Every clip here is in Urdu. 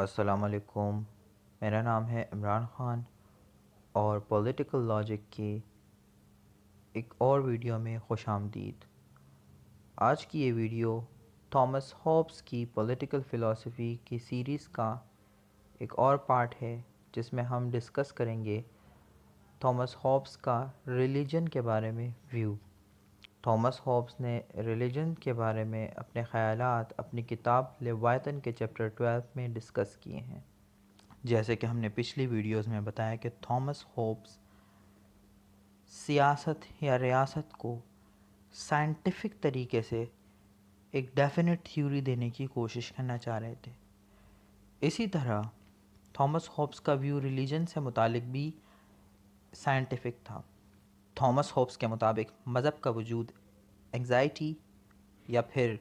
السلام علیکم، میرا نام ہے عمران خان اور پولیٹیکل لاجک کی ایک اور ویڈیو میں خوش آمدید۔ آج کی یہ ویڈیو تھامس ہوبز کی پولیٹیکل فلسفی کی سیریز کا ایک اور پارٹ ہے، جس میں ہم ڈسکس کریں گے تھامس ہوبز کا ریلیجن کے بارے میں ویو۔ تھامس ہوبز نے ریلیجن کے بارے میں اپنے خیالات اپنی کتاب لیویاتھن کے چیپٹر 12 میں ڈسکس کیے ہیں۔ جیسے کہ ہم نے پچھلی ویڈیوز میں بتایا کہ تھامس ہوبز سیاست یا ریاست کو سائنٹیفک طریقے سے ایک ڈیفینٹ تھیوری دینے کی کوشش کرنا چاہ رہے تھے۔ اسی طرح تھامس ہوبز کا ویو ریلیجن سے متعلق بھی سائنٹیفک تھا۔ تھامس ہوبز کے مطابق مذہب کا وجود انگزائٹی یا پھر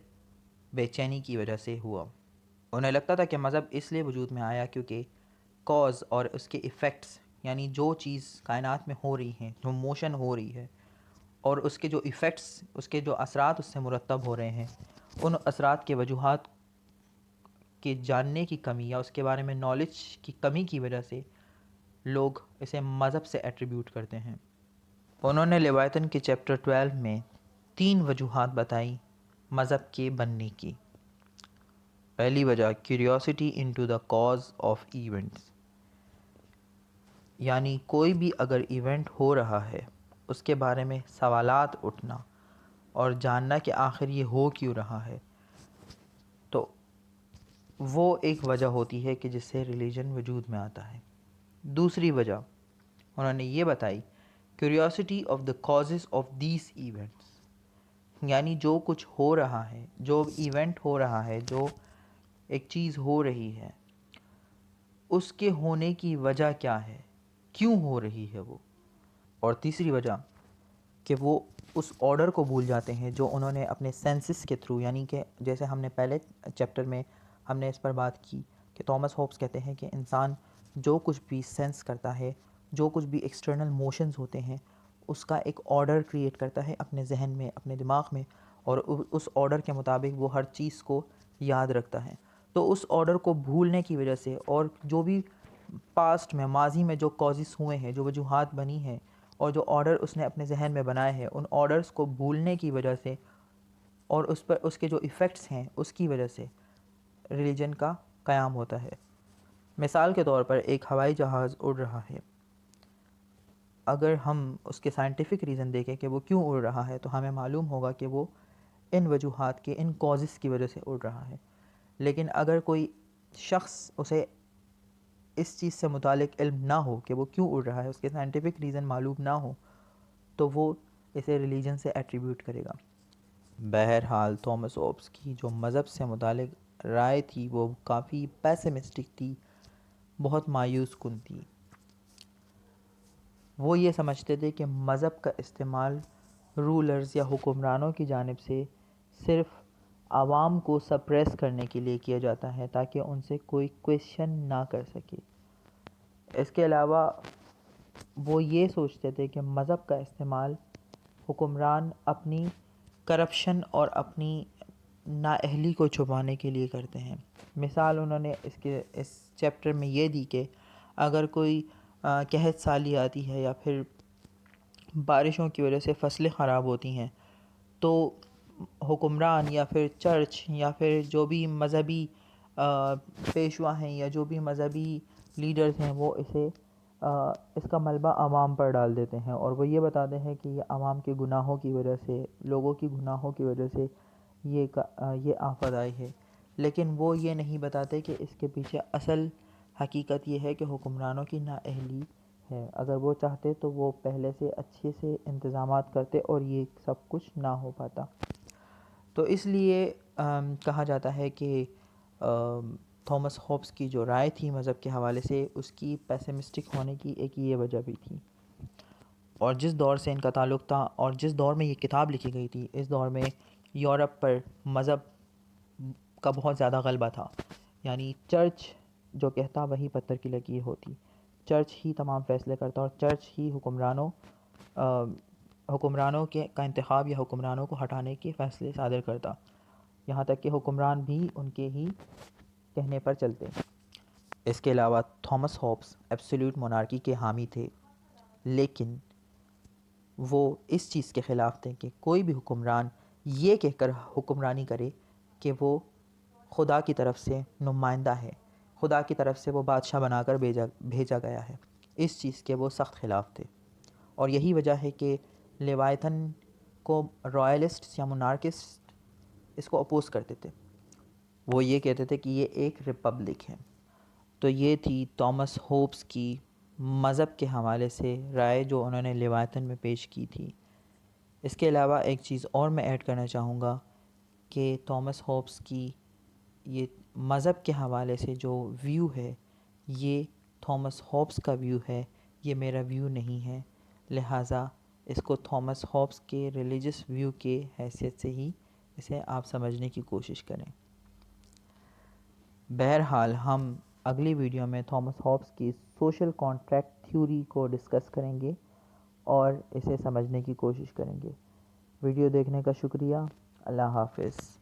بے چینی کی وجہ سے ہوا۔ انہیں لگتا تھا کہ مذہب اس لیے وجود میں آیا کیونکہ کاز اور اس کے ایفیکٹس، یعنی جو چیز کائنات میں ہو رہی ہیں، جو موشن ہو رہی ہے، اور اس کے جو ایفیکٹس، اس کے جو اثرات اس سے مرتب ہو رہے ہیں، ان اثرات کے وجوہات کے جاننے کی کمی یا اس کے بارے میں نالج کی کمی کی وجہ سے لوگ اسے مذہب سے ایٹریبیوٹ کرتے ہیں۔ انہوں نے لیویاتھن کے چیپٹر 12 میں 3 وجوہات بتائی مذہب کے بننے کی۔ پہلی وجہ curiosity into the cause of events, یعنی کوئی بھی اگر ایونٹ ہو رہا ہے اس کے بارے میں سوالات اٹھنا اور جاننا کہ آخر یہ ہو کیوں رہا ہے، تو وہ ایک وجہ ہوتی ہے کہ جس سے ریلیجن وجود میں آتا ہے۔ دوسری وجہ انہوں نے یہ بتائی curiosity of the causes of these events, یعنی جو کچھ ہو رہا ہے، جو ایونٹ ہو رہا ہے، جو ایک چیز ہو رہی ہے، اس کے ہونے کی وجہ کیا ہے، کیوں ہو رہی ہے وہ۔ اور تیسری وجہ کہ وہ اس آرڈر کو بھول جاتے ہیں جو انہوں نے اپنے سینسز کے تھرو، یعنی کہ جیسے ہم نے پہلے چیپٹر میں ہم نے اس پر بات کی کہ تھامس ہوبز کہتے ہیں کہ انسان جو کچھ بھی سینس کرتا ہے، جو کچھ بھی ایکسٹرنل موشنز ہوتے ہیں، اس کا ایک آرڈر کریٹ کرتا ہے اپنے ذہن میں، اپنے دماغ میں، اور اس آرڈر کے مطابق وہ ہر چیز کو یاد رکھتا ہے۔ تو اس آرڈر کو بھولنے کی وجہ سے، اور جو بھی پاسٹ میں، ماضی میں جو کازز ہوئے ہیں، جو وجوہات بنی ہیں، اور جو آرڈر اس نے اپنے ذہن میں بنائے ہیں، ان آرڈرز کو بھولنے کی وجہ سے اور اس پر اس کے جو ایفیکٹس ہیں اس کی وجہ سے ریلیجن کا قیام ہوتا ہے۔ مثال کے طور پر ایک ہوائی جہاز اڑ رہا ہے، اگر ہم اس کے سائنٹیفک ریزن دیکھیں کہ وہ کیوں اڑ رہا ہے تو ہمیں معلوم ہوگا کہ وہ ان وجوہات کے، ان کازز کی وجہ سے اڑ رہا ہے۔ لیکن اگر کوئی شخص اسے اس چیز سے متعلق علم نہ ہو کہ وہ کیوں اڑ رہا ہے، اس کے سائنٹیفک ریزن معلوم نہ ہو، تو وہ اسے ریلیجن سے ایٹریبیوٹ کرے گا۔ بہرحال تھامس ہوبز کی جو مذہب سے متعلق رائے تھی وہ کافی پیسمسٹک تھی، بہت مایوس کن تھی۔ وہ یہ سمجھتے تھے کہ مذہب کا استعمال رولرز یا حکمرانوں کی جانب سے صرف عوام کو سپریس کرنے کے لیے کیا جاتا ہے تاکہ ان سے کوئی کویسچن نہ کر سکے۔ اس کے علاوہ وہ یہ سوچتے تھے کہ مذہب کا استعمال حکمران اپنی کرپشن اور اپنی نااہلی کو چھپانے کے لیے کرتے ہیں۔ مثال انہوں نے اس چیپٹر میں یہ دی کہ اگر کوئی قحط سالی آتی ہے یا پھر بارشوں کی وجہ سے فصلیں خراب ہوتی ہیں، تو حکمران یا پھر چرچ یا پھر جو بھی مذہبی پیشوا ہیں یا جو بھی مذہبی لیڈرز ہیں، وہ اس کا ملبہ عوام پر ڈال دیتے ہیں، اور وہ یہ بتاتے ہیں کہ یہ عوام کے گناہوں کی وجہ سے، لوگوں کی گناہوں کی وجہ سے یہ آفت آئی ہے۔ لیکن وہ یہ نہیں بتاتے کہ اس کے پیچھے اصل حقیقت یہ ہے کہ حکمرانوں کی نااہلی ہے۔ اگر وہ چاہتے تو وہ پہلے سے اچھے سے انتظامات کرتے اور یہ سب کچھ نہ ہو پاتا۔ تو اس لیے کہا جاتا ہے کہ تھامس ہوبز کی جو رائے تھی مذہب کے حوالے سے، اس کی پیسمسٹک ہونے کی ایک یہ وجہ بھی تھی۔ اور جس دور سے ان کا تعلق تھا اور جس دور میں یہ کتاب لکھی گئی تھی، اس دور میں یورپ پر مذہب کا بہت زیادہ غلبہ تھا، یعنی چرچ جو کہتا وہی پتھر کی لکیر ہوتی، چرچ ہی تمام فیصلے کرتا اور چرچ ہی حکمرانوں کا انتخاب یا حکمرانوں کو ہٹانے کے فیصلے صادر کرتا، یہاں تک کہ حکمران بھی ان کے ہی کہنے پر چلتے۔ اس کے علاوہ تھامس ہابس ایبسلیوٹ مونارکی کے حامی تھے، لیکن وہ اس چیز کے خلاف تھے کہ کوئی بھی حکمران یہ کہہ کر حکمرانی کرے کہ وہ خدا کی طرف سے نمائندہ ہے، خدا کی طرف سے وہ بادشاہ بنا کر بھیجا گیا ہے۔ اس چیز کے وہ سخت خلاف تھے، اور یہی وجہ ہے کہ لیوائتھن کو رائلسٹ یا مونارکسٹ اس کو اپوز کرتے تھے۔ وہ یہ کہتے تھے کہ یہ ایک ریپبلک ہے۔ تو یہ تھی تھامس ہوبس کی مذہب کے حوالے سے رائے جو انہوں نے لیوائتھن میں پیش کی تھی۔ اس کے علاوہ ایک چیز اور میں ایڈ کرنا چاہوں گا کہ تھامس ہوبس کی یہ مذہب کے حوالے سے جو ویو ہے، یہ تھامس ہوبس کا ویو ہے، یہ میرا ویو نہیں ہے، لہٰذا اس کو تھامس ہوبس کے ریلیجس ویو کے حیثیت سے ہی اسے آپ سمجھنے کی کوشش کریں۔ بہرحال ہم اگلی ویڈیو میں تھامس ہوبس کی سوشل کانٹریکٹ تھیوری کو ڈسکس کریں گے اور اسے سمجھنے کی کوشش کریں گے۔ ویڈیو دیکھنے کا شکریہ۔ اللہ حافظ۔